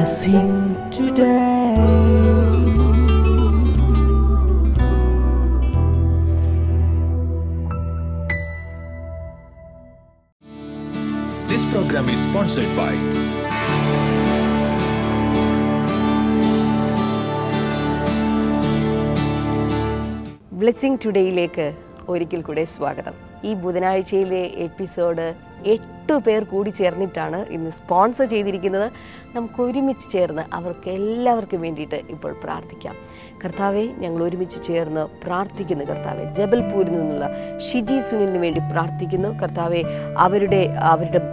blessing today. This program is sponsored by blessing ടുഡേയിലേക്ക് ഒരിക്കൽ കൂടെ സ്വാഗതം. ഈ ബുധനാഴ്ചയിലെ എപ്പിസോഡ് 8 പേർ കൂടി ചേർന്നിട്ടാണ് ഇന്ന് സ്പോൺസർ ചെയ്തിരിക്കുന്നത്. നമുക്ക് ഒരുമിച്ച് ചേർന്ന് അവർക്ക് എല്ലാവർക്കും വേണ്ടിയിട്ട് ഇപ്പോൾ പ്രാർത്ഥിക്കാം. കർത്താവെ, ഞങ്ങൾ ഒരുമിച്ച് ചേർന്ന് പ്രാർത്ഥിക്കുന്നു. കർത്താവെ, ജബൽപൂരിൽ നിന്നുള്ള ഷിജി സുനിലിന് വേണ്ടി പ്രാർത്ഥിക്കുന്നു. കർത്താവെ, അവരുടെ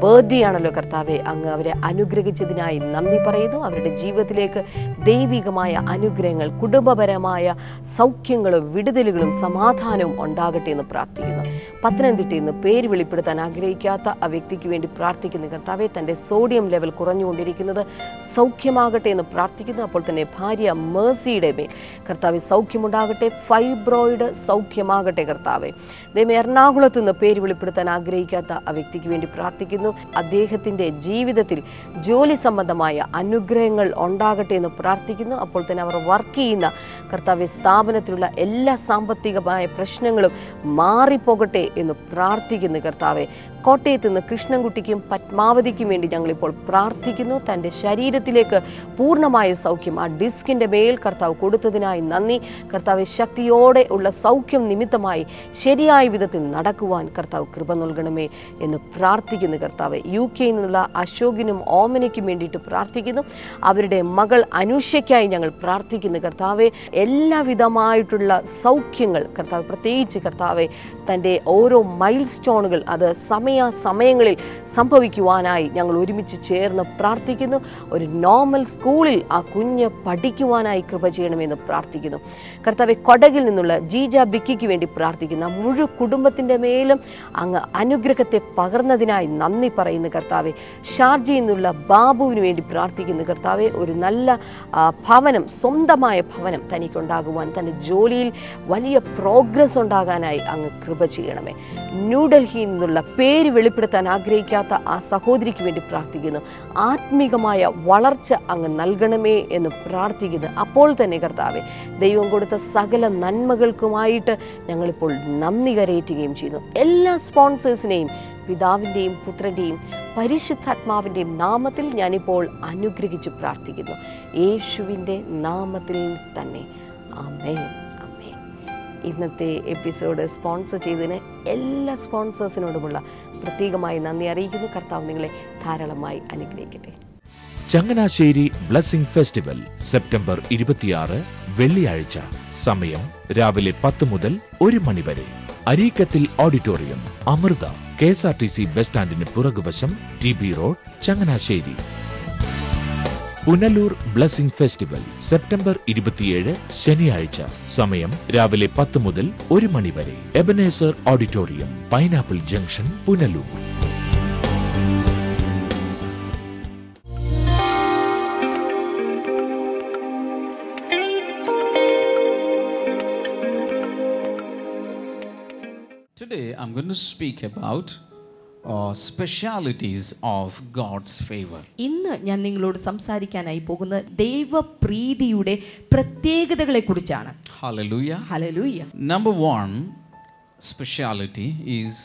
ബർത്ത്ഡേ ആണല്ലോ കർത്താവെ, അങ്ങ് അവരെ അനുഗ്രഹിച്ചതിനായി നന്ദി പറയുന്നു. അവരുടെ ജീവിതത്തിലേക്ക് ദൈവികമായ അനുഗ്രഹങ്ങൾ, കുടുംബപരമായ സൗഖ്യങ്ങളും വിടുതലുകളും സമാധാനവും ഉണ്ടാകട്ടെ എന്ന് പ്രാർത്ഥിക്കുന്നു. പത്തനംതിട്ടയിൽ നിന്ന് പേര് വെളിപ്പെടുത്താൻ ആഗ്രഹിക്കാത്ത ആ വ്യക്തിക്ക് വേണ്ടി പ്രാർത്ഥിക്കുന്നു. കർത്താവെ, തൻ്റെ സോഡിയം ലെവൽ കുറഞ്ഞുകൊണ്ടിരിക്കുന്നത് സൗഖ്യമാകട്ടെ എന്ന് പ്രാർത്ഥിക്കുന്നു. അപ്പോൾ തന്നെ ഭാര്യ മേഴ്സിയുടെ മേൽ കർത്താവെ സൗഖ്യമുണ്ടാകട്ടെ, ഫൈബ്രോയിഡ് സൗഖ്യമാകട്ടെ. കർത്താവെ, ദൈവമേ, എറണാകുളത്ത് നിന്ന് പേര് വെളിപ്പെടുത്താൻ ആഗ്രഹിക്കാത്ത ആ വ്യക്തിക്ക് വേണ്ടി പ്രാർത്ഥിക്കുന്നു. അദ്ദേഹത്തിൻ്റെ ജീവിതത്തിൽ ജോലി സംബന്ധമായ അനുഗ്രഹങ്ങൾ ഉണ്ടാകട്ടെ എന്ന് പ്രാർത്ഥിക്കുന്നു. അപ്പോൾ തന്നെ അവർ വർക്ക് ചെയ്യുന്ന കർത്താവെ സ്ഥാപനത്തിലുള്ള എല്ലാ സാമ്പത്തികമായ പ്രശ്നങ്ങളും മാറിപ്പോകട്ടെ എന്ന് പ്രാർത്ഥിക്കുന്നു. കർത്താവെ, കോട്ടയത്ത് നിന്ന് കൃഷ്ണൻകുട്ടിക്കും പത്മാവതിക്കും വേണ്ടി ഞങ്ങളിപ്പോൾ പ്രാർത്ഥിക്കുന്നു. തൻ്റെ ശരീരത്തിലേക്ക് പൂർണ്ണമായ സൗഖ്യം ആ ഡിസ്കിൻ്റെ മേൽ കർത്താവ് കൊടുത്തതിനായി നന്ദി. കർത്താവ്, ശക്തിയോടെ ഉള്ള സൗഖ്യം നിമിത്തമായി ശരിയായ വിധത്തിൽ നടക്കുവാൻ കർത്താവ് കൃപ നൽകണമേ എന്ന് പ്രാർത്ഥിക്കുന്നു. കർത്താവ്, UK നിന്നുള്ള അശോകിനും ഓമനയ്ക്കും വേണ്ടിയിട്ട് പ്രാർത്ഥിക്കുന്നു. അവരുടെ മകൾ അനുഷയ്ക്കായി ഞങ്ങൾ പ്രാർത്ഥിക്കുന്നു. കർത്താവെ, എല്ലാവിധമായിട്ടുള്ള സൗഖ്യങ്ങൾ കർത്താവ്, പ്രത്യേകിച്ച് കർത്താവെ, തൻ്റെ ഓരോ മൈൽ സ്റ്റോണുകൾ അത് സമയങ്ങളിൽ സംഭവിക്കുവാനായി ഞങ്ങൾ ഒരുമിച്ച് ചേർന്ന് പ്രാർത്ഥിക്കുന്നു. ഒരു നോർമൽ സ്കൂളിൽ ആ കുഞ്ഞ് പഠിക്കുവാനായി കൃപ ചെയ്യണമെന്ന് പ്രാർത്ഥിക്കുന്നു. കർത്താവെ, കൊടകിൽ നിന്നുള്ള ജീജ ബിക്കിക്ക് വേണ്ടി പ്രാർത്ഥിക്കുന്നു. മുഴു കുടുംബത്തിൻ്റെ മേലും അങ്ങ് അനുഗ്രഹത്തെ പകർന്നതിനായി നന്ദി പറയുന്നു. കർത്താവെ, ഷാർജയിൽ നിന്നുള്ള ബാബുവിന് വേണ്ടി പ്രാർത്ഥിക്കുന്നു. കർത്താവെ, ഒരു നല്ല ഭവനം, സ്വന്തമായ ഭവനം തനിക്കുണ്ടാകുവാൻ, തൻ്റെ ജോലിയിൽ വലിയ പ്രോഗ്രസ് ഉണ്ടാകാനായി അങ്ങ് കൃപ ചെയ്യണമേ. ന്യൂഡൽഹിയിൽ നിന്നുള്ള പേര് വെളിപ്പെടുത്താൻ ആഗ്രഹിക്കാത്ത ആ സഹോദരിക്ക് വേണ്ടി പ്രാർത്ഥിക്കുന്നു. ആത്മീകമായ വളർച്ച അങ്ങ് നൽകണമേ എന്ന് പ്രാർത്ഥിക്കുന്നു. അപ്പോൾ തന്നെ കർത്താവെ, ദൈവം കൊടുത്ത സകല നന്മകൾക്കുമായിട്ട് ഞങ്ങളിപ്പോൾ നന്ദി കരയേറ്റുകയും ചെയ്യുന്നു. എല്ലാ സ്പോൺസേഴ്സിനെയും പിതാവിൻ്റെയും പുത്രൻ്റെയും പരിശുദ്ധാത്മാവിൻ്റെയും നാമത്തിൽ ഞാനിപ്പോൾ അനുഗ്രഹിച്ച് പ്രാർത്ഥിക്കുന്നു. യേശുവിൻ്റെ നാമത്തിൽ തന്നെ. ആമേൻ. ഇന്നത്തെ എപ്പിസോഡ് സ്പോൺസർ ചെയ്തതിന് എല്ലാ സ്പോൺസേഴ്സിനോടുമുള്ള പ്രത്യേകമായി നന്ദി അറിയിക്കുന്നു. കർത്താവ് നിങ്ങളെ ധാരാളമായി അനുഗ്രഹിക്കട്ടെ. ചങ്ങനാശ്ശേരി ബ്ലെസ്സിംഗ് ഫെസ്റ്റിവൽ സെപ്റ്റംബർ 26 വെള്ളിയാഴ്ച. സമയം രാവിലെ 10 മുതൽ 1 മണി വരെ. അരീക്കത്തിൽ ഓഡിറ്റോറിയം, അമൃത, KSRTC ബസ് സ്റ്റാൻഡിന് പുറകുവശം, TB road, Changanassery. Punalur blessing festival September 27 ശനിയാഴ്ച. സമയം രാവിലെ 10 മുതൽ 1 മണി വരെ. Ebenezer auditorium, pineapple junction, Punalur. Today I'm going to speak about specialities of God's favor. ഇന്ന് ഞാൻ നിങ്ങളോട് സംസാരിക്കാനായി പോകുന്നത് ദൈവപ്രീതിയുടെ പ്രത്യേകതകളെ കുറിച്ചാണ്. Hallelujah. Hallelujah. Number 1 speciality is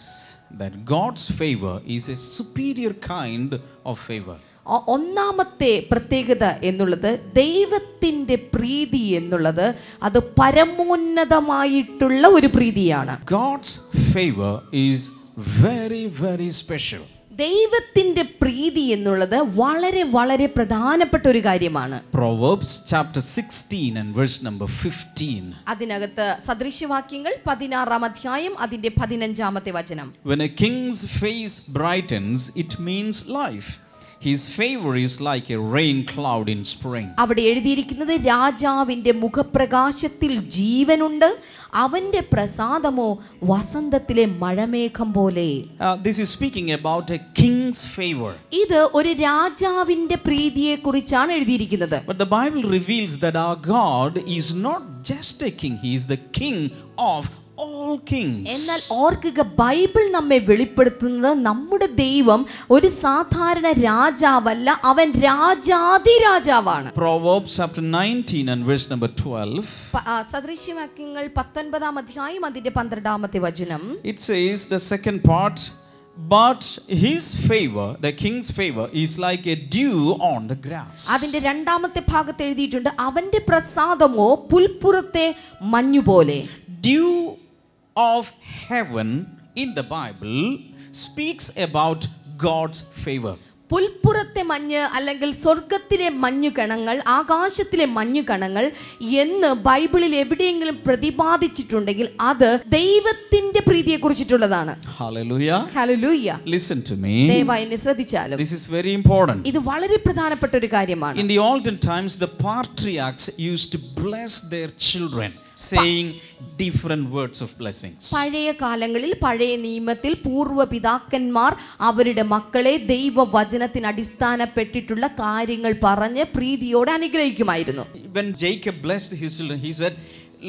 that God's favor is a superior kind of favor. ഒന്നാമത്തെ പ്രത്യേകത എന്നുള്ളത് ദൈവത്തിൻ്റെ പ്രീതി എന്നുള്ളത് അത് പരമോന്നതമായിട്ടുള്ള ഒരു പ്രീതിയാണ്. God's favor is very, very special. ദൈവത്തിൻ്റെ പ്രീതി എന്നുള്ളത് വളരെ വളരെ പ്രധാനപ്പെട്ട ഒരു കാര്യമാണ്. Proverbs chapter 16 and verse number 15. അതിനകത്ത് സദൃശ്യവാക്യങ്ങൾ 16-ാം അധ്യായം അതിന്റെ 15-ാമത്തെ വചനം. When a king's face brightens, it means life. His favor is like a rain cloud in spring. അവിടെ എഴുതിയിരിക്കുന്നത് രാജാവിന്റെ മുഖപ്രകാശത്തിൽ ജീവനുണ്ട്, അവന്റെ പ്രസാദമോ വസന്തത്തിലെ മഴമേഘം പോലെ. This is speaking about a king's favor. ഇത് ഒരു രാജാവിന്റെ പ്രീതിയെ കുറിച്ചാണ് എഴുതിയിരിക്കുന്നത്. But the Bible reveals that our God is not just a king, he is the king of all kings. എന്നാൽ ഓർക്കുക, ബൈബിൾ നമ്മെ വെളിപ്പെടുത്തുന്നത് നമ്മുടെ ദൈവം ഒരു സാധാരണ രാജാവല്ല, അവൻ രാജാതിരാജാവാണ്. Proverbs chapter 19 and verse number 12. സദൃശ്യവാക്യങ്ങൾ 19-ാം അധ്യായം അതിന്റെ 12-ാമത്തെ വചനം. It says the second part, but his favor, the king's favor, is like a dew on the grass. അതിന്റെ രണ്ടാമത്തെ ഭാഗത്ത് എഴുതിയിട്ടുണ്ട്, അവന്റെ പ്രസാദമോ പുൽപ്പുറത്തെ മഞ്ഞുപോലെ. Dew of heaven in the Bible speaks about God's favor. പുൽപ്പുറത്തെ മഞ്ഞ് അല്ലെങ്കിൽ സ്വർഗത്തിലെ മഞ്ഞുകണങ്ങൾ, ആകാശത്തിലെ മഞ്ഞുകണങ്ങൾ എന്ന് ബൈബിളിൽ എവിടെയെങ്കിലും പ്രതിപാദിച്ചിട്ടുണ്ടെങ്കിൽ അത് ദൈവത്തിന്റെ പ്രീതിയെ കുറിച്ചിട്ടുള്ളതാണ്. Hallelujah. Hallelujah. Listen to me. ദയവായി എന്നെ ശ്രദ്ധിച്ചാലും. This is very important. ഇത് വളരെ പ്രധാനപ്പെട്ട ഒരു കാര്യമാണ്. In the olden times, the patriarchs used to bless their children, saying different words of blessings. പഴയ കാലങ്ങളിൽ, പഴയ നിയമത്തിൽ പൂർവ്വ പിതാക്കന്മാർ അവരുടെ മക്കളെ ദൈവവചനത്തിന് അടിസ്ഥാനപ്പെട്ടിട്ടുള്ള കാര്യങ്ങൾ പറഞ്ഞ് പ്രീതിയോടെ അനുഗ്രഹിക്കുമായിരുന്നു. When Jacob blessed his children, he said,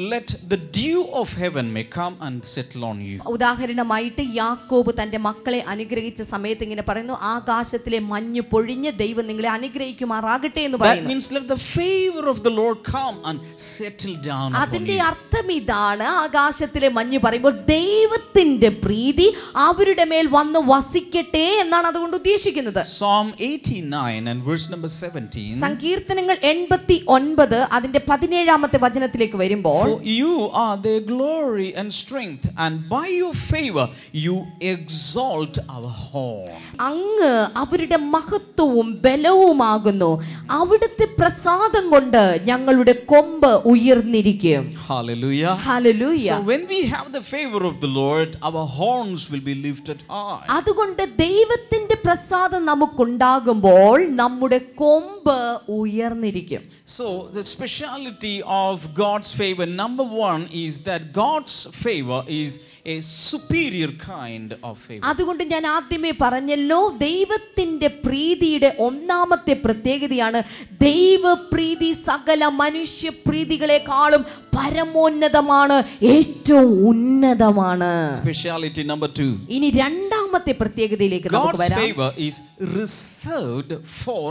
let the dew of heaven may come and settle on you. ഉദാഹരണമായിട്ട് യാക്കോബ് തന്റെ മക്കളെ അനുഗ്രഹിച്ച സമയത്ത് ഇങ്ങനെ പറയുന്നു, ആകാശത്തിലെ മഞ്ഞ് പൊഴിഞ്ഞ് ദൈവം നിങ്ങളെ അനുഗ്രഹിക്കുമാറാകട്ടെ എന്ന് That പറയുന്നു. means let the favor of the Lord come and settle down upon അതിന്റെ you. അർത്ഥം ഇതാണ്, ആകാശത്തിലെ മഞ്ഞ് പറയുമ്പോൾ ദൈവത്തിന്റെ പ്രീതി അവരുടെ മേൽ വന്ന് വസിക്കട്ടെ എന്നാണ് അതുകൊണ്ട് ഉദ്ദേശിക്കുന്നത്. Psalm 89 and verse number 17. സങ്കീർത്തനങ്ങൾ 89 അതിന്റെ 17-ാമത്തെ വചനത്തിലേക്ക് വരുമ്പോൾ, for you are their glory and strength, and by your favor you exalt our horn. അങ്ങ് അവരുടെ മഹത്വവും ബലവുമാകുന്നു, അവിടുത്തെ പ്രസാദം കൊണ്ട് ഞങ്ങളുടെ കൊമ്പ് ഉയർന്നിരിക്കും. Hallelujah. Hallelujah. So when we have the favor of the Lord, our horns will be lifted high. അതുകൊണ്ട് ദൈവത്തിന്റെ പ്രസാദം നമുക്കുണ്ടാകുമ്പോൾ നമ്മുടെ കൊമ്പ് ഉയർന്നിരിക്കും. So the speciality of God's favor, number one, is that God's favor is a superior kind of favor. അതുകൊണ്ട് ഞാൻ ആദ്യമേ പറഞ്ഞല്ലോ, ദൈവത്തിന്റെ പ്രീതിയുടെ ഒന്നാമത്തെ പ്രത്യേകതയാണ് ദൈവപ്രീതി സകല മനുഷ്യ പ്രീതികളെക്കാളും പരമോന്നതമാണ്, ഏറ്റവും ഉന്നതമാണ്. Speciality number two. ഇനി രണ്ടാമത്തെ പ്രത്യേകതയിലേക്ക് നമുക്ക് God's വരാം. favor is reserved for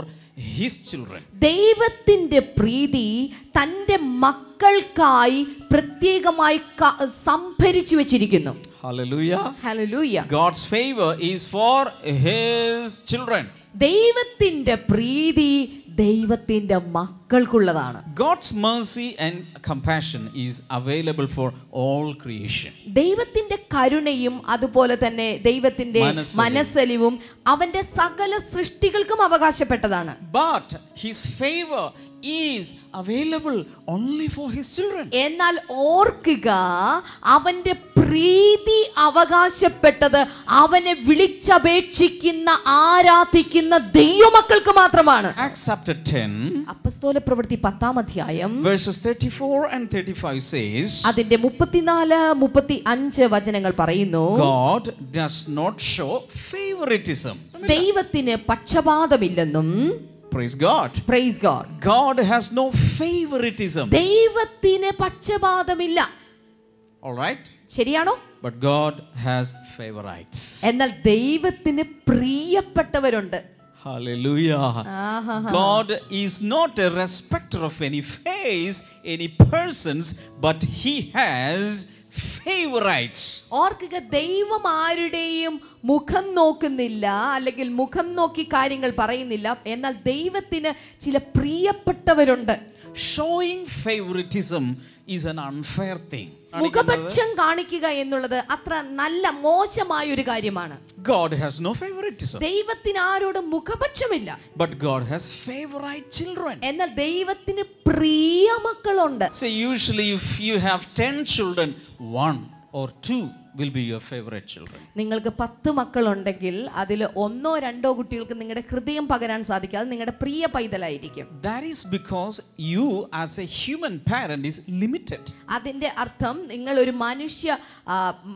his children. ദൈവത്തിന്റെ പ്രീതി തന്റെ മക്കൾക്കായി പ്രത്യേകമായി സംഭരിച്ചു വെച്ചിരിക്കുന്നു. Hallelujah. Hallelujah. God's favor is for his children. ദൈവത്തിന്റെ പ്രീതി ദൈവത്തിന്റെ മക്കൾക്കുള്ളതാണ്. God's mercy and compassion is available for all creation. ദൈവത്തിന്റെ കരുണയും അതുപോലെ തന്നെ ദൈവത്തിന്റെ മനസ്സലിവും അവന്റെ സകല സൃഷ്ടികൾക്കും അവകാശപ്പെട്ടതാണ്. But his favor is available only for his children. എന്നാൽ ഓർക്കുക, അവന്റെ പ്രീതി അവകാശപ്പെട്ടത് അവനെ വിളിച്ചപേക്ഷിക്കുന്ന ആരാധിക്കുന്ന ദൈവമക്കൾക്ക് മാത്രമാണ്. Acts chapter 10 അപ്പോസ്തല പ്രവൃത്തി 10-ാം അധ്യായം verses 34 and 35 says, അതിന്റെ 34-35 വചനങ്ങൾ പറയുന്നു, God does not show favoritism. ദൈവത്തിന് പക്ഷപാതമില്ലെന്നും. Praise God. Praise God. God has no favoritism. ദൈവത്തിന് പക്ഷപാതമില്ല. All right? ശരിയാണോ? But God has favorites. എന്നാൽ ദൈവത്തിന് പ്രിയപ്പെട്ടവരുണ്ട്. Hallelujah. God is not a respecter of any face, any persons, but he has favorites. ഓർക്കുക, ദൈവം ആരുടെയും മുഖം നോക്കുന്നില്ല, അല്ലെങ്കിൽ മുഖം നോക്കി കാര്യങ്ങൾ പറയുന്നില്ല. എന്നാൽ ദൈവത്തിന് ചില പ്രിയപ്പെട്ടവരുണ്ട്. Showing favoritism is an unfair thing. മുഖപക്ഷം കാണിക്കുക എന്നുള്ളത് അത്ര നല്ല മോശമായ ഒരു കാര്യമാണ്. God has no favoritism. ദൈവത്തിന് ആരോടും മുഖപക്ഷമില്ല. But God has favorite children. എന്നാൽ ദൈവത്തിന് പ്രിയ മക്കളുണ്ട്. So usually if you have 10 children, 1 or 2 will be your favorite children. നിങ്ങൾക്ക് 10 മക്കളുണ്ടെങ്കിൽ അതിൽ 1-2 കുട്ടികൾക്ക് നിങ്ങളുടെ ഹൃദയം പകരാൻ സാധിക്കാതെ നിങ്ങളുടെ പ്രിയ പൈതലായിരിക്കും. That is because you as a human parent is limited. അതിന്റെ അർത്ഥം നിങ്ങൾ ഒരു മനുഷ്യ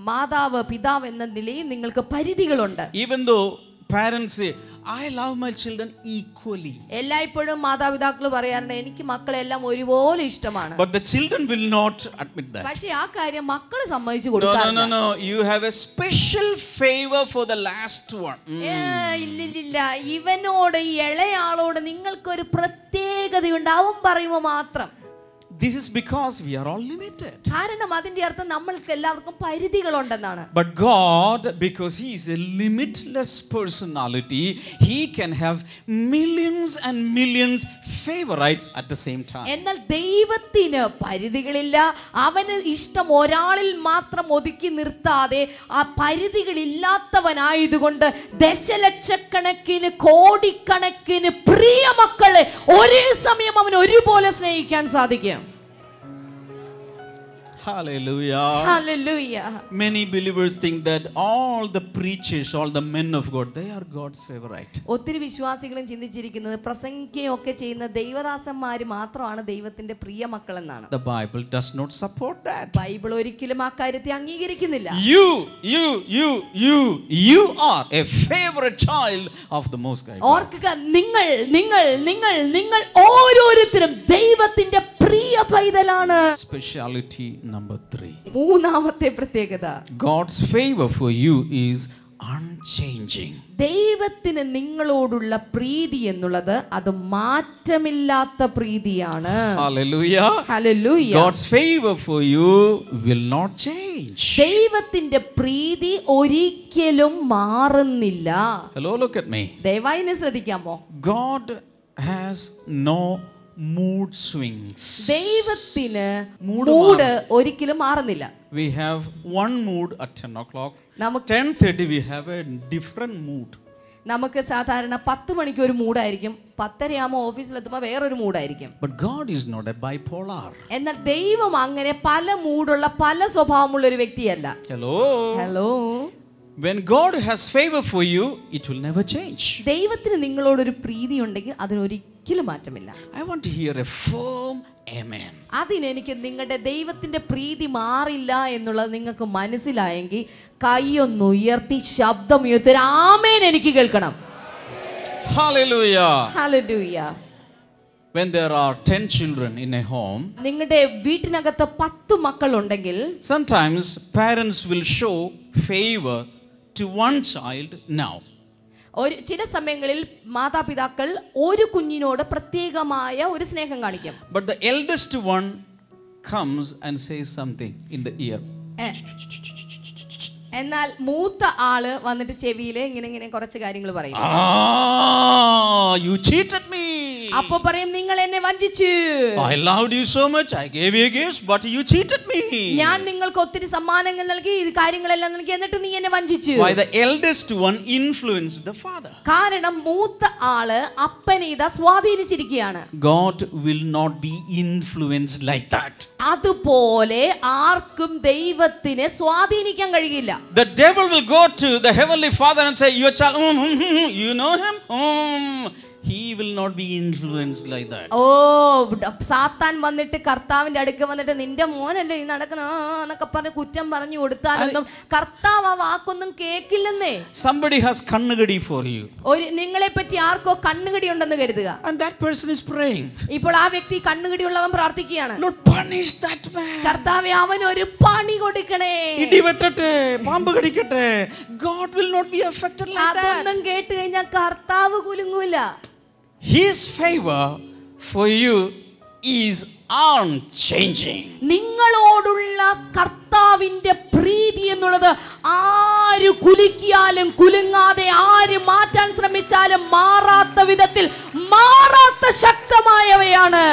മാതാവ് പിതാവ് എന്ന നിലയിൽ നിങ്ങൾക്ക് പരിധികളുണ്ട്. Even though parents say, I love my children equally. എല്ലായ്പ്പോഴും മാതാപിതാക്കൾ പറയാറുണ്ട് എനിക്ക് മക്കളെല്ലാം ഒരുപോലെ ഇഷ്ടമാണ്. But the children will not admit that. പക്ഷേ ആ കാര്യം മക്കൾ സമ്മതിച്ചു കൊടുക്കാറില്ല. No. You have a special favor for the last one. ഇല്ലില്ല, ഇവനോട് ഈ ഇളയാളോട് നിങ്ങൾക്കൊരു പ്രത്യേകതയുണ്ട്, അവൻ പറയുമ്പോ മാത്രം. This is because we are all limited. കാരണം അതിന്റെ അർത്ഥം നമ്മൾക്ക് എല്ലാവർക്കും പരിധികളുണ്ടെന്നാണ്. But God, because He is a limitless personality, He can have millions and millions favorites at the same time. എന്നാൽ ദൈവത്തിന് പരിധികളില്ല. അവന് ഇഷ്ടം ഒരാളിൽ മാത്രം ഒതുക്കി നിർത്താതെ ആ പരിധികളില്ലാത്തവനായതുകൊണ്ട് ദശലക്ഷക്കണക്കിന് കോടിക്കണക്കിന് പ്രിയ മക്കളെ ഒരേ സമയം അവന് ഒരുപോലെ സ്നേഹിക്കാൻ സാധിക്കും. Hallelujah. Hallelujah. Many believers think that all the preachers, all the men of God, they are God's favorite. ഒത്തിരി വിശ്വാസികളും ചിന്തിച്ചിരിക്കുന്നത് പ്രസംഗിക്കുകയൊക്കെ ചെയ്യുന്ന ദൈവദാസന്മാര് മാത്രമാണ് ദൈവത്തിന്റെ പ്രിയ മക്കൾ എന്നാണ്. The Bible does not support that. Bible ഒരിക്കലും ആ കാര്യത്തെ അംഗീകരിക്കുന്നില്ല. You are a favorite child of the Most High God. ഓർക്കുക, നിങ്ങൾ ഓരോരുത്തരും ദൈവത്തിന്റെ പ്രിയ പൈതലാണ്. Speciality number 3. മൂന്നാമത്തെ പ്രത്യേകത, God's favor for you is unchanging. ദൈവത്തിന് നിങ്ങളോടുള്ള പ്രീതി എന്നുള്ളത് അത് മാറ്റമില്ലാത്ത പ്രീതിയാണ്. Hallelujah. Hallelujah. God's favor for you will not change. ദൈവത്തിന്റെ പ്രീതി ഒരിക്കലും മാറുന്നില്ല. Hello, look at me. ദയവായി എന്നെ ശ്രദ്ധിക്കാമോ? God has no mood swings. ദൈവത്തിന് മൂഡ് ഒരിക്കലും മാറുന്നില്ല. We have one mood at 10 o'clock. 10:30 we have a different mood. നമുക്ക് സാധാരണ 10 മണിക്ക് ഒരു മൂഡായിരിക്കും, 10:30 ആകുമ്പോൾ ഓഫീസിലെത്തുമ്പോൾ വേറൊരു മൂഡായിരിക്കും. But God is not a bipolar. എന്നാൽ ദൈവം അങ്ങനെ പല മൂഡുള്ള പല സ്വഭാവമുള്ള ഒരു വ്യക്തിയല്ല. Hello. When God has favor for you, it will never change. ദൈവത്തിന് നിങ്ങളോടൊരു പ്രീതി ഉണ്ടെങ്കിൽ അതിനൊരിക്കലും മാറ്റമില്ല. I want to hear a firm amen. അതിനെനിക്ക് നിങ്ങളുടെ ദൈവത്തിന്റെ പ്രീതി മാറില്ല എന്നുള്ളത് നിങ്ങൾക്ക് മനസ്സിലായെങ്കിൽ കൈയൊന്ന് ഉയർത്തി ശബ്ദം ഉയർത്തി ആമേൻ എനിക്ക് കേൾക്കണം. Hallelujah. Hallelujah. When there are 10 children in a home, നിങ്ങളുടെ വീട്ടിനകത്ത് 10 മക്കൾ ഉണ്ടെങ്കിൽ sometimes parents will show favor to one child now. ചില സമയങ്ങളിൽ മാതാപിതാക്കൾ ഒരു കുഞ്ഞിനോട് പ്രത്യേകമായ ഒരു സ്നേഹം കാണിക്കും. But the eldest one comes and says something in the ear. എന്നാൽ മൂത്ത ആള് വന്നിട്ട് ചെവിയില് ഇങ്ങനെ കുറച്ച് കാര്യങ്ങൾ പറയും. You cheated me. അപ്പൊ പറയും നിങ്ങൾ എന്നെ വഞ്ചിച്ചു. I loved you so much, I gave you gifts, but you cheated me. ഞാൻ നിങ്ങൾക്ക് ഒത്തിരി സമ്മാനങ്ങൾ നൽകി, ഈ കാര്യങ്ങളെല്ലാം നൽകി, എന്നിട്ട് നീ എന്നെ വഞ്ചിച്ചു. Why? The eldest one influenced the father. കാരണം മൂത്ത ആള് അപ്പനെ ഇതാ സ്വാധീനിച്ചിരിക്കുകയാണ്. God will not be influenced like that. അതുപോലെ ആർക്കും ദൈവത്തിനെ സ്വാധീനിക്കാൻ കഴിയില്ല. The devil will go to the heavenly father and say, your child, you know him? He will not be influenced like that. സാത്താൻ വന്നിട്ട് കർത്താവിന്റെ അടുക്ക വന്നിട്ട് നിന്റെ മോനല്ലേ ഈ നടക്കുന്ന എന്നൊക്കെ പറഞ്ഞ് കുറ്റം പറഞ്ഞു കൊടുത്താലൊന്നും കർത്താവ് ആ വാക്കൊന്നും കേൾക്കില്ലെന്നേ. Somebody has kannugadi for you. നിങ്ങളെ പറ്റി ആർക്കോ കണ്ണുകടി ഉണ്ടെന്ന് കരുതുക. And that person is praying. ഇപ്പോൾ ആ വ്യക്തി കണ്ണുകടി ഉള്ളവൻ പ്രാർത്ഥിക്കുകയാണ്. Lord, punish that man. കർത്താവേ അവന് ഒരു പണി കൊടുക്കണേ. ഇടി വെട്ടട്ടെ, പാമ്പ് കടിക്കട്ടെ. God will not be affected like that. അതൊന്നും കേട്ട് കഴിഞ്ഞാൽ കർത്താവ് കുലുങ്ങൂല. His favor for you is unchanging. നിങ്ങളോടുള്ള കർത്താവിന്റെ പ്രീതി എന്നുള്ളത് ആര് കുലുക്കിയാലും കുലുങ്ങാതെ, ആര് മാറ്റാൻ ശ്രമിച്ചാലും മാറാത്ത വിധത്തിൽ മാറാത്ത ശക്തമായവയാണ്.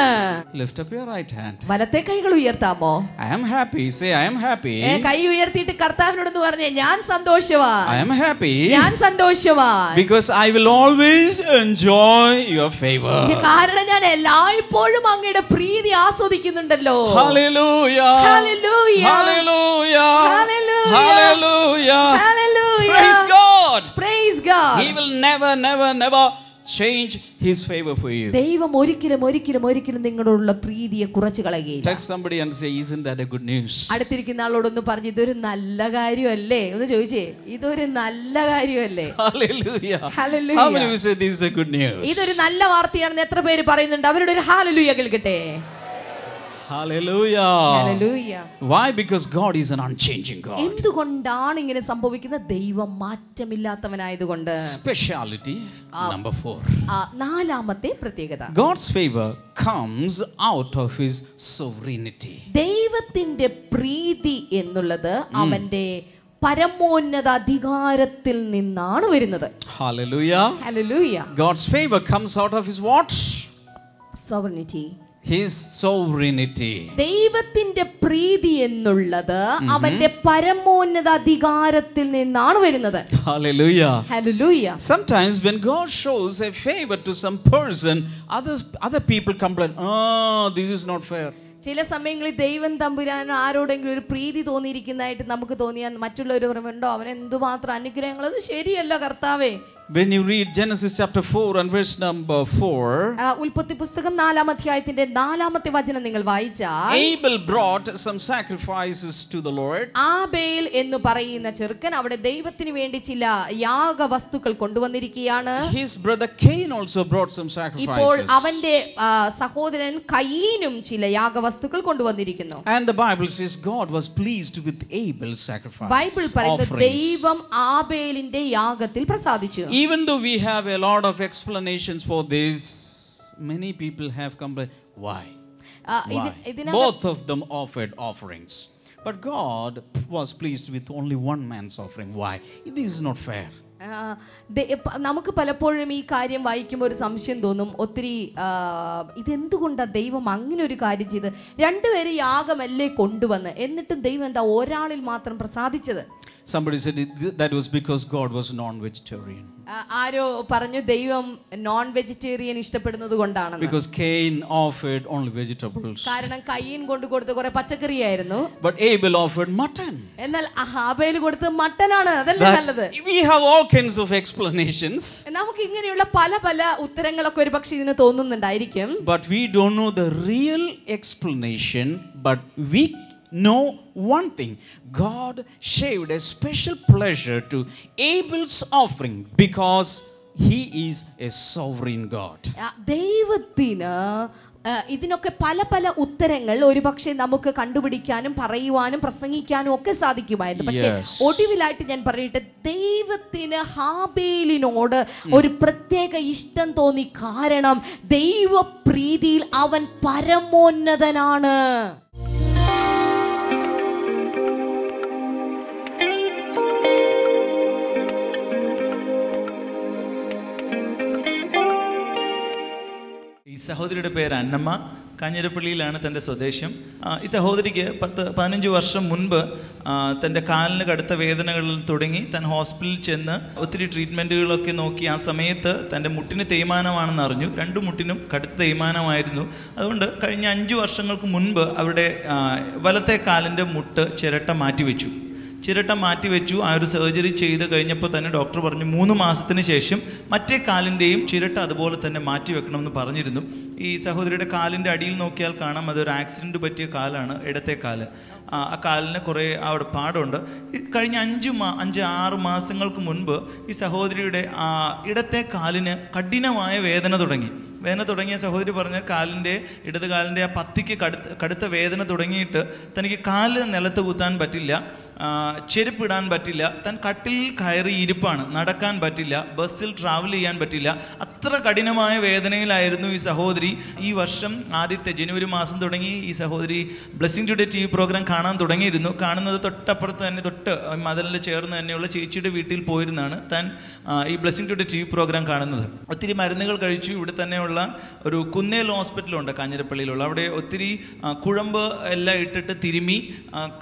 Lift up your right hand. വലത്തെ കൈകൾ ഉയർത്താമോ? I am happy. Say I am happy. കൈ ഉയർത്തിയിട്ട് കർത്താവിനോട് പറഞ്ഞേ ഞാൻ സന്തോഷവാൻ. I am happy. ഞാൻ സന്തോഷവാൻ. Because I will always enjoy your favor. കാരണം ഞാൻ എല്ലായ്പ്പോഴും അങ്ങയുടെ പ്രീതി ആസ്വദിക്കുന്നുണ്ടല്ലോ. Hallelujah. Hallelujah. Hallelujah. Hallelujah. Hallelujah. Hallelujah. Praise God. Praise God. He will never change His favor for you. ദൈവം ഒരിക്കലും ഒരിക്കലും ഒരിക്കലും നിങ്ങളോടുള്ള പ്രീതിയെ കുറച്ച് കളയുകയില്ല. Touch somebody and say, isn't that a good news? അടുത്തിരിക്കുന്ന ആളോടൊന്ന് പറഞ്ഞു, ഇതൊരു നല്ല കാര്യമല്ലേ ഒന്ന് ചോദിച്ചേ, ഇതൊരു നല്ല കാര്യമല്ലേ? Hallelujah. Hallelujah. How many of you say this is a good news? ഇതൊരു നല്ല വാർത്തയാണെന്ന് എത്ര പേര് പറയുന്നുണ്ട്? അവരുടെ ഒരു ഹാലലൂയ കേൾക്കട്ടെ. Hallelujah. Hallelujah. Why? Because God is an unchanging God. എന്തുകൊണ്ടാണ് ഇങ്ങനെ സംഭവിക്കുന്നത്? ദൈവം മാറ്റമില്ലാത്തവനായതുകൊണ്ട്. Speciality number 4. നാലാമത്തെ പ്രത്യേകത, God's favor comes out of His sovereignty. ദൈവത്തിന്റെ പ്രീതി എന്നുള്ളത് അവന്റെ പരമോന്നത അധികാരത്തിൽ നിന്നാണ് വരുന്നത്. Hallelujah. Hallelujah. God's favor comes out of His what? Sovereignty. His sovereignty. ദൈവത്തിന്റെ പ്രീതി എന്നുള്ളത് അവന്റെ പരമോന്നത അധികാരത്തിൽ നിന്നാണ് വരുന്നത്. Hallelujah. Hallelujah. Sometimes when God shows a favor to some person, other people complain, oh, this is not fair. ചില സമയങ്ങളിൽ ദൈവം തമ്പുരാൻ ആരോടെങ്കിലും ഒരു പ്രീതി തോന്നിയിരിക്കുന്നതായിട്ട് നമുക്ക് തോന്നിയാൽ മറ്റുള്ളവർ പറയുന്നുണ്ടോ, അവൻ എന്തുമാത്രം അനുഗ്രഹങ്ങൾ, അത് ശരിയല്ല കർത്താവേ. When you read Genesis chapter 4 and verse number 4, ഉൽപ്പത്തി പുസ്തകം 4-ാം അധ്യായത്തിന്റെ 4-ാമത്തെ വചനം നിങ്ങൾ വായിച്ചാൽ, Abel brought some sacrifices to the Lord. Abel എന്ന് പറയുന്ന ചെറുക്കൻ അവിടെ ദൈവത്തിന് വേണ്ടി ചില യാഗവസ്തുക്കൾ കൊണ്ടുവന്നിരിക്കുകയാണ്. His brother Cain also brought some ഇപ്പോൾ sacrifices. അവന്റെ സഹോദരൻ കയീനും ചില യാഗവസ്തുക്കൾ കൊണ്ടുവന്നിരിക്കുന്നു. And the Bible says God was pleased with Abel's sacrifice. Bible പറയുന്നത് offerings. ദൈവം ആബേലിന്റെ യാഗത്തിൽ പ്രസാദിച്ചു. Even though we have a lot of explanations for this, many people have complained, why? Both of them offered offerings. But God was pleased with only one man's offering. Why? This is not fair. നമുക്ക് പലപ്പോഴും ഈ കാര്യം വായിക്കുമ്പോൾ ഒരു സംശയം തോന്നും, ഒത്തിരി ഇതെന്തുകൊണ്ടാണ് ദൈവം അങ്ങനെ ഒരു കാര്യം ചെയ്ത്? രണ്ടുപേരും യാഗമല്ലേ കൊണ്ടുവന്ന്, എന്നിട്ടും ദൈവം എന്താ ഒരാളിൽ മാത്രം പ്രസാദിച്ചത്? Somebody said that was because God was non-vegetarian. ആരോ പറഞ്ഞു ദൈവം നോൺ വെജിറ്റേറിയൻ ഇഷ്ടപ്പെടുന്നത് കൊണ്ടാണ്. Because Cain offered only vegetables. കാരണം കയീൻ കൊടുത്ത കുറെ പച്ചക്കറിയായിരുന്നു. But Abel offered mutton. എന്നാൽ ആബേൽ കൊടുത്തത് മട്ടനാണ്. അതല്ലേ നല്ലത്? We have all kinds of explanations. നമുക്ക് ഇങ്ങനെയുള്ള പല പല ഉത്തരങ്ങളൊക്കെ ഒരു പക്ഷേ ഇതിന് തോന്നുന്നുണ്ടായിരിക്കും. But we don't know the real explanation. But we know one thing: God showed a special pleasure to Abel's offering because he is a sovereign God. ദൈവത്തിന് ഇതിനൊക്കെ പല പല ഉത്തരങ്ങൾ ഒരുപക്ഷെ നമുക്ക് കണ്ടുപിടിക്കാനും പറയുവാനും പ്രസംഗിക്കാനും ഒക്കെ സാധിക്കുമായിരുന്നു. പക്ഷേ ഒടുവിലായിട്ട് ഞാൻ പറയട്ടെ, ദൈവത്തിന് ഹാബേലിനോട് ഒരു പ്രത്യേക ഇഷ്ടം തോന്നി. കാരണം ദൈവപ്രീതിയിൽ അവൻ പരമോന്നതനാണ്. ഈ സഹോദരിയുടെ പേര് അന്നമ്മ. കാഞ്ഞിരപ്പള്ളിയിലാണ് തൻ്റെ സ്വദേശം. ഈ സഹോദരിക്ക് 10-15 വർഷം മുൻപ് തൻ്റെ കാലിന് കടുത്ത വേദനകളിൽ തുടങ്ങി താൻ ഹോസ്പിറ്റലിൽ ചെന്ന് ഒത്തിരി ട്രീറ്റ്മെൻറ്റുകളൊക്കെ നോക്കി. ആ സമയത്ത് തൻ്റെ മുട്ടിന് തേയ്മാനമാണെന്ന് അറിഞ്ഞു. 2 മുട്ടിനും കടുത്ത തേയ്മാനമായിരുന്നു. അതുകൊണ്ട് കഴിഞ്ഞ 5 വർഷങ്ങൾക്ക് മുൻപ് അവരുടെ വലത്തെ കാലിൻ്റെ മുട്ട് ചിരട്ട മാറ്റിവെച്ചു. ആ ഒരു സർജറി ചെയ്ത് കഴിഞ്ഞപ്പോൾ തന്നെ ഡോക്ടർ പറഞ്ഞു 3 മാസത്തിന് ശേഷം മറ്റേ കാലിൻ്റെയും ചിരട്ട അതുപോലെ തന്നെ മാറ്റിവെക്കണമെന്ന് പറഞ്ഞിരുന്നു. ഈ സഹോദരിയുടെ കാലിൻ്റെ അടിയിൽ നോക്കിയാൽ കാണാം, അതൊരു ആക്സിഡൻറ്റ് പറ്റിയ കാലാണ്, ഇടത്തെ കാല്. ആ കാലിന് കുറേ അവിടെ പാടുണ്ട്. കഴിഞ്ഞ 5-6 മാസങ്ങൾക്ക് മുൻപ് ഈ സഹോദരിയുടെ ഇടത്തെ കാലിന് കഠിനമായ വേദന തുടങ്ങിയ സഹോദരി പറഞ്ഞ ഇടത് കാലിൻ്റെ ആ പത്തിക്ക് കടുത്ത വേദന തുടങ്ങിയിട്ട് തനിക്ക് കാല് നിലത്ത് കുത്താൻ പറ്റില്ല, ചെരുപ്പിടാൻ പറ്റില്ല, താൻ കട്ടിലിൽ കയറി ഇരിപ്പാണ്, നടക്കാൻ പറ്റില്ല, ബസ്സിൽ ട്രാവൽ ചെയ്യാൻ പറ്റില്ല. അത്ര കഠിനമായ വേദനയിലായിരുന്നു ഈ സഹോദരി. ഈ വർഷം ആദ്യത്തെ ജനുവരി മാസം തുടങ്ങി ഈ സഹോദരി ബ്ലെസ്സിംഗ് ടുഡേ TV പ്രോഗ്രാം കാണാൻ തുടങ്ങിയിരുന്നു. കാണുന്നത് തൊട്ടപ്പുറത്ത് തന്നെ, തൊട്ട് മതിലിൽ ചേർന്ന് തന്നെയുള്ള ചേച്ചിയുടെ വീട്ടിൽ പോയിരുന്നാണ് താൻ ഈ ബ്ലെസ്സിംഗ് ടുഡേ TV പ്രോഗ്രാം കാണുന്നത്. ഒത്തിരി മരുന്നുകൾ കഴിച്ചു. ഇവിടെ തന്നെയുള്ള ഒരു കുന്നേൽ ഹോസ്പിറ്റലുണ്ട് കാഞ്ഞിരപ്പള്ളിയിലുള്ള. അവിടെ ഒത്തിരി കുഴമ്പ് എല്ലാം ഇട്ടിട്ട് തിരുമ്മി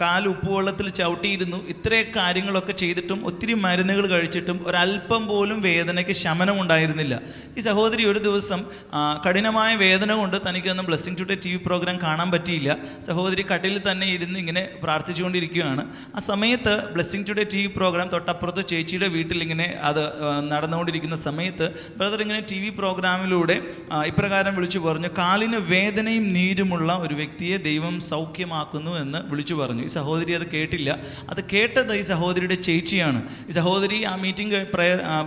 കാല് ഉപ്പുവെള്ളത്തിൽ ചവിട്ടിയിരുന്നു. ഇത്രയും കാര്യങ്ങളൊക്കെ ചെയ്തിട്ടും ഒത്തിരി മരുന്നുകൾ കഴിച്ചിട്ടും ഒരല്പം പോലും വേദനയ്ക്ക് ശമനം ഉണ്ടായിരുന്നില്ല. ഈ ഈ സഹോദരി ഒരു ദിവസം കഠിനമായ വേദന കൊണ്ട് തനിക്കൊന്നും ബ്ലെസ്സിങ് ടുഡേ TV പ്രോഗ്രാം കാണാൻ പറ്റിയില്ല. സഹോദരി കട്ടിലിൽ തന്നെ ഇരുന്ന് ഇങ്ങനെ പ്രാർത്ഥിച്ചുകൊണ്ടിരിക്കുകയാണ്. ആ സമയത്ത് ബ്ലെസ്സിങ് ടുഡേ TV പ്രോഗ്രാം തൊട്ടപ്പുറത്ത് ചേച്ചിയുടെ വീട്ടിൽ ഇങ്ങനെ അത് നടന്നുകൊണ്ടിരിക്കുന്ന സമയത്ത് ബ്രദർ ഇങ്ങനെ TV പ്രോഗ്രാമിലൂടെ ഇപ്രകാരം വിളിച്ചു പറഞ്ഞു, കാലിന് വേദനയും നീരുമുള്ള ഒരു വ്യക്തിയെ ദൈവം സൗഖ്യമാക്കുന്നു എന്ന് വിളിച്ചു പറഞ്ഞു. ഈ സഹോദരി അത് കേട്ടില്ല. അത് കേട്ടത് ഈ സഹോദരിയുടെ ചേച്ചിയാണ്. ഈ സഹോദരി ആ മീറ്റിംഗ്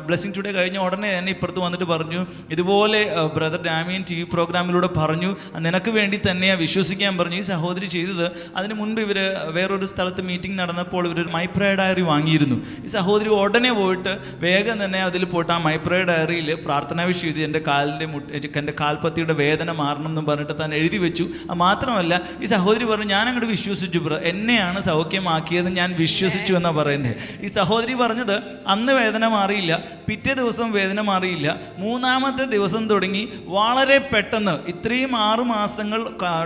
ബ്ലെസ്സിങ് ടുഡേ കഴിഞ്ഞ ഉടനെ തന്നെ ഇപ്പുറത്ത് വന്നിട്ട് പറഞ്ഞു, ഇതുപോലെ ബ്രദർ ഡാമിയൻ TV പ്രോഗ്രാമിലൂടെ പറഞ്ഞു, നിനക്ക് വേണ്ടി തന്നെയാണ് വിശ്വസിക്കാൻ പറഞ്ഞു. ഈ സഹോദരി ചെയ്തത്, അതിന് മുൻപ് ഇവർ വേറൊരു സ്ഥലത്ത് മീറ്റിംഗ് നടന്നപ്പോൾ ഇവർ മൈ പ്രയർ ഡയറി വാങ്ങിയിരുന്നു. ഈ സഹോദരി ഉടനെ പോയിട്ട് വേഗം തന്നെ അതിൽ പോയിട്ട് ആ മൈ പ്രയർ ഡയറിയിൽ പ്രാർത്ഥനാ വിഷയം എഴുതി, എൻ്റെ കാൽപ്പത്തിയുടെ വേദന മാറണം എന്ന് പറഞ്ഞിട്ട് താൻ എഴുതി വെച്ചു. മാത്രമല്ല ഈ സഹോദരി പറഞ്ഞു, ഞാൻ അങ്ങോട്ട് വിശ്വസിച്ചു എന്നെയാണ് സൗഖ്യമാക്കിയത്, ഞാൻ വിശ്വസിച്ചു എന്നാണ് പറയുന്നത്. ഈ സഹോദരി പറഞ്ഞത് അന്ന് വേദന മാറിയില്ല, പിറ്റേ ദിവസം വേദന മാറിയില്ല, മൂന്നാമത്തെ ദിവസം തുടങ്ങി വളരെ പെട്ടെന്ന് ഇത്രയും 6 മാസങ്ങൾ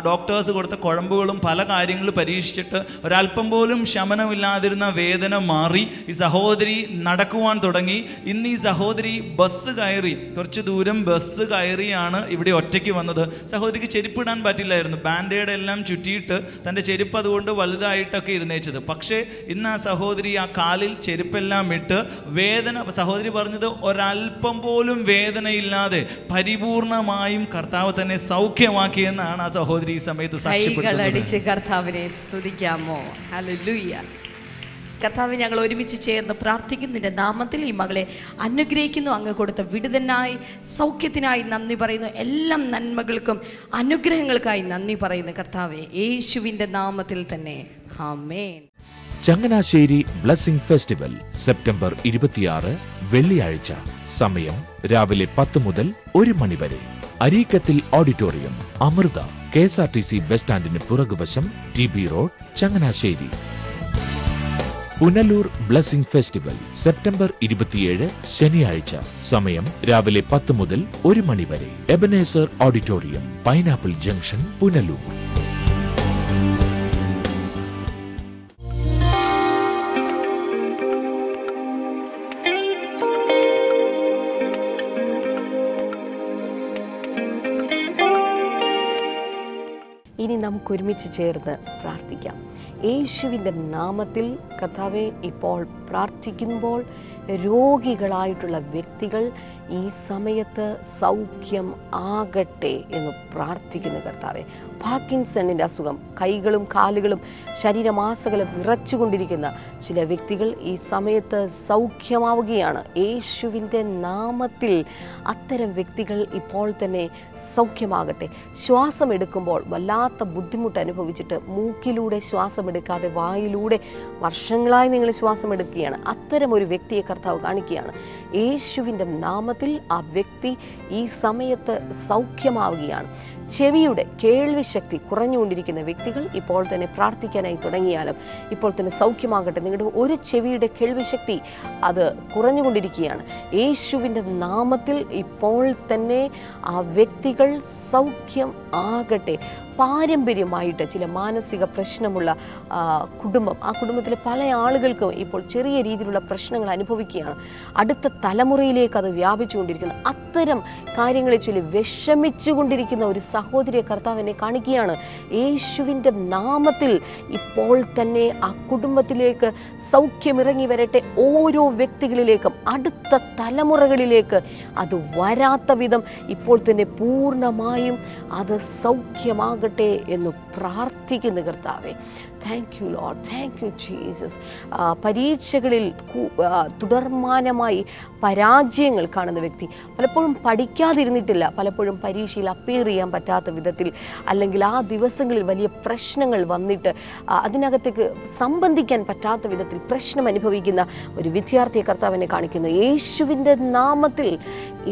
ഡോക്ടേഴ്സ് കൊടുത്ത കുഴമ്പുകളും പല കാര്യങ്ങളും പരീക്ഷിച്ചിട്ട് ഒരല്പം പോലും ശമനമില്ലാതിരുന്ന വേദന മാറി. ഈ സഹോദരി നടക്കുവാൻ തുടങ്ങി. ഇന്ന് ഈ സഹോദരി ബസ് കയറി, കുറച്ച് ദൂരം ബസ് കയറിയാണ് ഇവിടെ ഒറ്റയ്ക്ക് വന്നത്. സഹോദരിക്ക് ചെരുപ്പിടാൻ പറ്റില്ലായിരുന്നു, ബാൻഡേഡ് എല്ലാം ചുറ്റിയിട്ട് തൻ്റെ ചെരുപ്പ് അതുകൊണ്ട് വലുതായിട്ടൊക്കെ ഇരുന്നേച്ചത്. പക്ഷേ ഇന്ന് ആ സഹോദരി ആ കാലിൽ ചെരുപ്പെല്ലാം ഇട്ട് വേദന, സഹോദരി പറഞ്ഞത് ഒരല്പം പോലും വേദനയില്ലാതെ പരിപൂർണമായും കർത്താവ് തന്നെ സൗഖ്യമാക്കിയെന്നാണ് ആ സഹോദരി ഈ സമയത്ത് സാക്ഷ്യപ്പെടുത്തുന്നത്. കർത്താവിനെ സ്തുതിക്കാമോ? ഹല്ലേലൂയ. കർത്താവ്, ഞങ്ങൾ ഒരുമിച്ച് ചേർന്ന് പ്രാർത്ഥിക്കുന്നു. നിന്റെ നാമത്തിൽ ഈ മകളെ അനുഗ്രഹിക്കുന്നു. അങ്ങ് കൊടുത്ത വിടുതനായി സൗഖ്യത്തിനായി നന്ദി പറയുന്നു. എല്ലാ നന്മകൾക്കും അനുഗ്രഹങ്ങൾക്കായി നന്ദി പറയുന്നു കർത്താവെ, യേശുവിൻ്റെ നാമത്തിൽ തന്നെ. ആമേൻ. ചങ്ങനാശ്ശേരി ബ്ലെസ്സിംഗ് ഫെസ്റ്റിവൽ സെപ്റ്റംബർ 26 വെള്ളിയാഴ്ച. സമയം രാവിലെ 10 മുതൽ 1 മണി വരെ. അരീക്കത്തിൽ ഓഡിറ്റോറിയം, അമൃത, KSRTC ബസ് സ്റ്റാൻഡിന് പുറകുവശം, TB road, Changanassery. Punalur blessing festival September 27 ശനിയാഴ്ച. സമയം രാവിലെ 10 മുതൽ 1 മണി വരെ. Ebenezer auditorium, pineapple junction, Punalur. ഇനി നമുക്ക് ഒരുമിച്ച് ചേർന്ന് പ്രാർത്ഥിക്കാം. യേശുവിൻ്റെ നാമത്തിൽ കർത്താവെ, ഇപ്പോൾ പ്രാർത്ഥിക്കുമ്പോൾ രോഗികളായിട്ടുള്ള വ്യക്തികൾ ഈ സമയത്ത് സൗഖ്യം ആകട്ടെ എന്ന് പ്രാർത്ഥിക്കുന്നു കർത്താവെ. പാർക്കിൻസണിൻ്റെ അസുഖം, കൈകളും കാലുകളും ശരീരമാസകലം വിറച്ചുകൊണ്ടിരിക്കുന്ന ചില വ്യക്തികൾ ഈ സമയത്ത് സൗഖ്യമാവുകയാണ് യേശുവിൻ്റെ നാമത്തിൽ. അത്തരം വ്യക്തികൾ ഇപ്പോൾ തന്നെ സൗഖ്യമാകട്ടെ. ശ്വാസം എടുക്കുമ്പോൾ വല്ലാത്ത ബുദ്ധിമുട്ട് അനുഭവിച്ചിട്ട് മൂക്കിലൂടെ ശ്വാസം എടുക്കാതെ വായിലൂടെ വർഷങ്ങളായി നിങ്ങൾ ശ്വാസം എടുക്കുകയാണ്, അത്തരം ഒരു വ്യക്തിയെ കർത്താവ് കാണിക്കുകയാണ്. യേശുവിൻ്റെ നാമത്തിൽ ആ വ്യക്തി ഈ സമയത്ത് സൗഖ്യമാവുകയാണ്. ചെവിയുടെ കേൾവി ശക്തി കുറഞ്ഞുകൊണ്ടിരിക്കുന്ന വ്യക്തികൾ ഇപ്പോൾ തന്നെ പ്രാർത്ഥിക്കാനായി തുടങ്ങിയാലും ഇപ്പോൾ തന്നെ സൗഖ്യമാകട്ടെ. നിങ്ങളുടെ ഒരു ചെവിയുടെ കേൾവി ശക്തി അത് കുറഞ്ഞുകൊണ്ടിരിക്കുകയാണ്. യേശുവിൻ്റെ നാമത്തിൽ ഇപ്പോൾ തന്നെ ആ വ്യക്തികൾ സൗഖ്യം ആകട്ടെ. പാരമ്പര്യമായിട്ട് ചില മാനസിക പ്രശ്നമുള്ള കുടുംബം, ആ കുടുംബത്തിലെ പല ആളുകൾക്കും ഇപ്പോൾ ചെറിയ രീതിയിലുള്ള പ്രശ്നങ്ങൾ അനുഭവിക്കുകയാണ്. അടുത്ത തലമുറയിലേക്ക് അത് വ്യാപിച്ചുകൊണ്ടിരിക്കുന്നു. അത്തരം കാര്യങ്ങളെ ചൊല്ലി വിഷമിച്ചുകൊണ്ടിരിക്കുന്ന ഒരു സഹോദരിയെ കർത്താവിനെ കാണിക്കുകയാണ്. യേശുവിൻ്റെ നാമത്തിൽ ഇപ്പോൾ തന്നെ ആ കുടുംബത്തിലേക്ക് സൗഖ്യമിറങ്ങി വരട്ടെ. ഓരോ വ്യക്തികളിലേക്കും അടുത്ത തലമുറകളിലേക്ക് അത് വരാത്ത വിധം ഇപ്പോൾ തന്നെ പൂർണ്ണമായും അത് സൗഖ്യമാകട്ടെ എന്ന് പ്രാർത്ഥിക്കുന്നു കർത്താവേ. Thank you Lord, thank you Jesus. പരീക്ഷകളിൽ തുടർമാനമായി പരാജയങ്ങൾ കാണുന്ന വ്യക്തി, പലപ്പോഴും പഠിക്കാതിരുന്നിട്ടില്ല, പലപ്പോഴും പരീക്ഷയിൽ അപ്പിയർ ചെയ്യാൻ പറ്റാത്ത വിധത്തിൽ, അല്ലെങ്കിൽ ആ ദിവസങ്ങളിൽ വലിയ പ്രശ്നങ്ങൾ വന്നിട്ട് അതിനകത്തേക്ക് സംബന്ധിക്കാൻ പറ്റാത്ത വിധത്തിൽ പ്രശ്നം അനുഭവിക്കുന്ന ഒരു വിദ്യാർത്ഥിയെ കർത്താവിനെ കാണിക്കുന്നു. യേശുവിൻ്റെ നാമത്തിൽ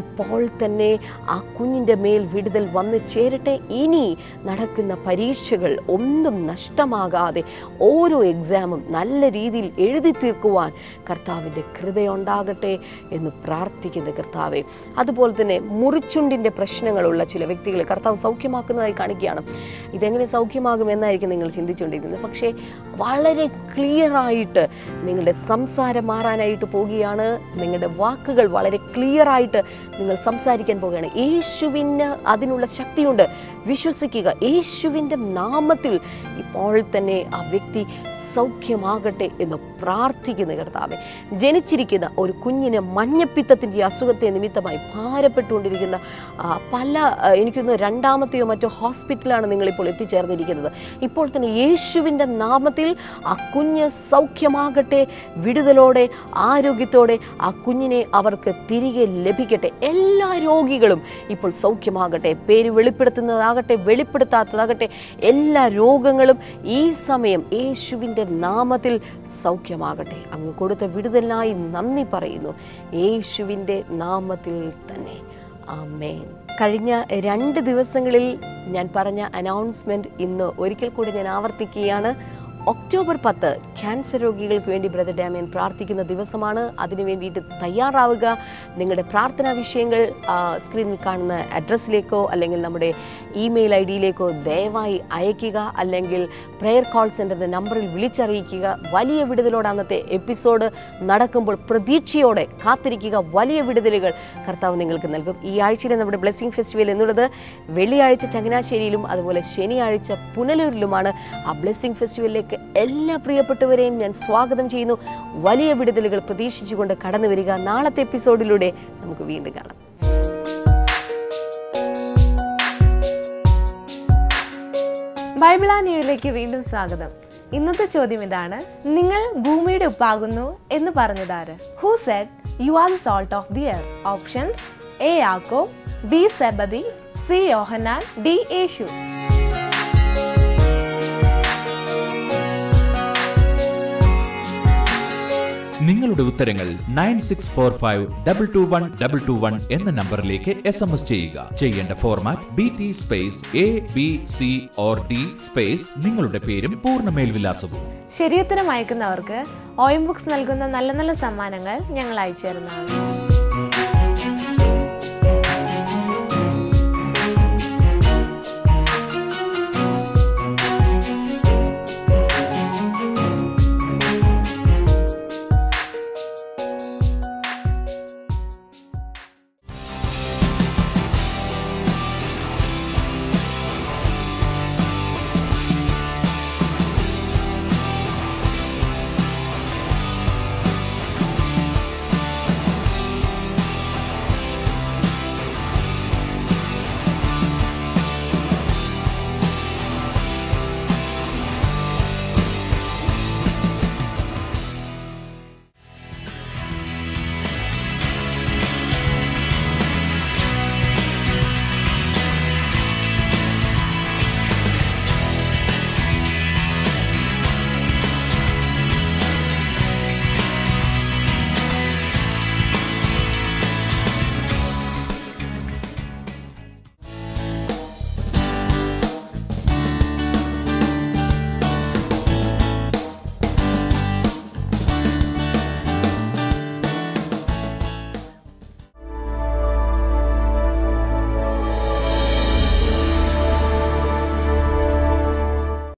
ഇപ്പോൾ തന്നെ ആ കുഞ്ഞിൻ്റെ മേൽ വിടുതൽ വന്നു ചേരട്ടെ. ഇനി നടക്കുന്ന പരീക്ഷകൾ ഒന്നും നഷ്ടമാകാതെ കൂടാതെ ഓരോ എക്സാമും നല്ല രീതിയിൽ എഴുതി തീർക്കുവാൻ കർത്താവിൻ്റെ കൃപയുണ്ടാകട്ടെ എന്ന് പ്രാർത്ഥിക്കുന്നു കർത്താവെ. അതുപോലെ തന്നെ മുറിച്ചുണ്ടിൻ്റെ പ്രശ്നങ്ങളുള്ള ചില വ്യക്തികളെ കർത്താവ് സൗഖ്യമാക്കുന്നതായി കാണിക്കുകയാണ്. ഇതെങ്ങനെ സൗഖ്യമാകുമെന്നായിരിക്കും നിങ്ങൾ ചിന്തിച്ചുകൊണ്ടിരിക്കുന്നത്. പക്ഷേ വളരെ ക്ലിയറായിട്ട് നിങ്ങളുടെ സംസാരം മാറാനായിട്ട് പോവുകയാണ്. നിങ്ങളുടെ വാക്കുകൾ വളരെ ക്ലിയറായിട്ട് നിങ്ങൾ സംസാരിക്കാൻ പോവുകയാണ്. യേശുവിന് അതിനുള്ള ശക്തിയുണ്ട്. വിശ്വസിക്കുക. യേശുവിൻ്റെ നാമത്തിൽ ഇപ്പോൾ തന്നെ ആ വ്യക്തി സൗഖ്യമാകട്ടെ എന്ന് പ്രാർത്ഥിക്കുന്ന കർത്താവെ. ജനിച്ചിരിക്കുന്ന ഒരു കുഞ്ഞിന് മഞ്ഞപ്പിത്തത്തിൻ്റെ അസുഖത്തെ നിമിത്തമായി ഭാരപ്പെട്ടുകൊണ്ടിരിക്കുന്ന പല എനിക്കൊന്ന് 2ാമത്തെയോ മറ്റോ ഹോസ്പിറ്റലാണ് നിങ്ങളിപ്പോൾ എത്തിച്ചേർന്നിരിക്കുന്നത്. ഇപ്പോൾ തന്നെ യേശുവിൻ്റെ നാമത്തിൽ ആ കുഞ്ഞ് സൗഖ്യമാകട്ടെ. വിടുതലോടെ ആരോഗ്യത്തോടെ ആ കുഞ്ഞിനെ അവർക്ക് തിരികെ ലഭിക്കട്ടെ. എല്ലാ രോഗികളും ഇപ്പോൾ സൗഖ്യമാകട്ടെ. പേര് വെളിപ്പെടുത്തുന്നതാകട്ടെ വെളിപ്പെടുത്താത്തതാകട്ടെ എല്ലാ രോഗങ്ങളും ഈ സമയം യേശുവിൻ്റെ നാമത്തിൽ സൗഖ്യമാകട്ടെ. അങ്ങ് കൊടുത്ത വിടുതലിനായി നന്ദി പറയുന്നു. യേശുവിൻ്റെ നാമത്തിൽ തന്നെ ആമേൻ. കഴിഞ്ഞ 2 ദിവസങ്ങളിൽ ഞാൻ പറഞ്ഞ അനൗൺസ്മെൻറ്റ് ഇന്ന് ഒരിക്കൽ കൂടി ഞാൻ ആവർത്തിക്കുകയാണ്. ഒക്ടോബർ 10 ക്യാൻസർ രോഗികൾക്ക് വേണ്ടി ബ്രദർ ഡാമിയൻ പ്രാർത്ഥിക്കുന്ന ദിവസമാണ്. അതിനു വേണ്ടിയിട്ട് തയ്യാറാവുക. നിങ്ങളുടെ പ്രാർത്ഥനാ വിഷയങ്ങൾ സ്ക്രീനിൽ കാണുന്ന അഡ്രസ്സിലേക്കോ അല്ലെങ്കിൽ നമ്മുടെ ഇമെയിൽ ID-യിലേക്കോ ദയവായി അയയ്ക്കുക. അല്ലെങ്കിൽ പ്രെയർ കോൾ സെൻ്ററിൻ്റെ നമ്പറിൽ വിളിച്ചറിയിക്കുക. വലിയ വിടുതലോടെ അന്നത്തെ എപ്പിസോഡ് നടക്കുമ്പോൾ പ്രതീക്ഷയോടെ കാത്തിരിക്കുക. വലിയ വിടുതലുകൾ കർത്താവ് നിങ്ങൾക്ക് നൽകും. ഈ ആഴ്ചയിലെ നമ്മുടെ ബ്ലെസ്സിംഗ് ഫെസ്റ്റിവൽ എന്നുള്ളത് വെള്ളിയാഴ്ച ചങ്ങനാശ്ശേരിയിലും അതുപോലെ ശനിയാഴ്ച പുനലൂരിലുമാണ്. ആ ബ്ലെസ്സിംഗ് ഫെസ്റ്റിവലിലേക്ക് എല്ലാ പ്രിയപ്പെട്ടവരെയും ഞാൻ സ്വാഗതം ചെയ്യുന്നു. വലിയ വിടുതലുകൾ പ്രതീക്ഷിച്ചുകൊണ്ട് കടന്നു വരിക. നാളത്തെ എപ്പിസോഡിലൂടെ നമുക്ക് വീണ്ടും കാണാം. ബൈബിൾ ന്യൂയിലേക്ക് വീണ്ടും സ്വാഗതം. ഇന്നത്തെ ചോദ്യം ഇതാണ്: നിങ്ങൾ ഭൂമിയുടെ ഉപ്പാകുന്നു എന്ന് പറഞ്ഞതാര്? Who said you are the salt of the earth? Options: A Yakob, B Sebadi, C Yohannan, D Yeshu. നിങ്ങളുടെ ഉത്തരങ്ങൾ 9645221221 എന്ന നമ്പറിലേക്ക് SMS ചെയ്യുക. ചെയ്യേണ്ട format BT space ABC or D space നിങ്ങളുടെ പേരും പൂർണ്ണ മേൽവിലാസവും. ശരിയുത്തരം അയക്കുന്നവർക്ക് OM ബുക്സ് നൽകുന്ന നല്ല നല്ല സമ്മാനങ്ങൾ ഞങ്ങൾ അയച്ചു തരുന്നതാണ്.